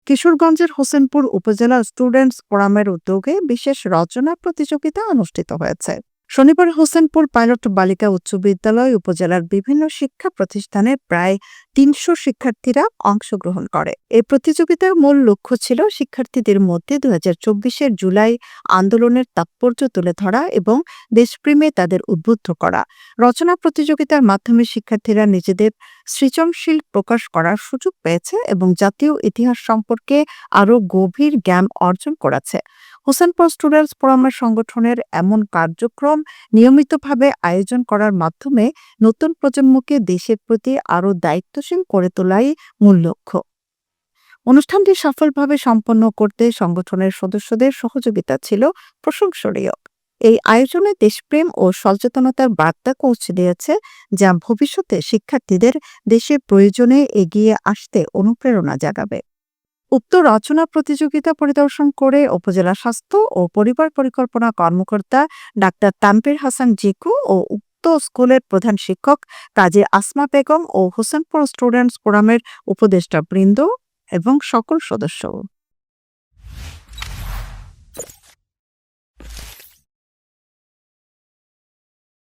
কিশোরগঞ্জের হোসেনপুর উপজেলা স্টুডেন্টস ফোরামের উদ্যোগে বিশেষ রচনা প্রতিযোগিতা অনুষ্ঠিত হয়েছে। শনিবার হোসেনপুর পাইলট বালিকা উচ্চ বিদ্যালয় উপজেলার বিভিন্ন শিক্ষা প্রতিষ্ঠানের প্রায় ৩০০ শিক্ষার্থীরা অংশগ্রহণ করে। এই প্রতিযোগিতার মূল লক্ষ্য ছিল শিক্ষার্থীদের মধ্যে ২০২৪-এর জুলাই আন্দোলনের তাৎপর্য তুলে ধরা এবং দেশপ্রেমে তাদের উদ্বুদ্ধ করা। রচনা প্রতিযোগিতার মাধ্যমে শিক্ষার্থীরা নিজেদের সৃজনশীল প্রকাশ করার সুযোগ পেয়েছে এবং জাতীয় ইতিহাস সম্পর্কে আরও গভীর জ্ঞান অর্জন করেছে। হোসেনপুর স্টুডেন্টস ফোরামের সংগঠনের এমন কার্যক্রম নিয়মিতভাবে আয়োজন করার মাধ্যমে নতুন প্রজন্মকে দেশের প্রতি আরও দায়িত্বশীল করে তোলাই মূল লক্ষ্য। অনুষ্ঠানটি সফলভাবে সম্পন্ন করতে সংগঠনের সদস্যদের সহযোগিতা ছিল প্রশংসনীয়। এই আয়োজনে দেশপ্রেম ও সচেতনতার বার্তা পৌঁছে দিয়েছে, যা ভবিষ্যতে শিক্ষার্থীদের দেশের প্রয়োজনে এগিয়ে আসতে অনুপ্রেরণা জাগাবে। উক্ত রচনা প্রতিযোগিতা পরিদর্শন করে উপজেলা স্বাস্থ্য ও পরিবার পরিকল্পনা কর্মকর্তা ডাক্তার তানভীর হাসান জিকু ও উক্ত স্কুলের প্রধান শিক্ষক কাজী আসমা বেগম ও হোসেনপুর স্টুডেন্টস ফোরামের উপদেষ্টা বৃন্দ এবং সকল সদস্য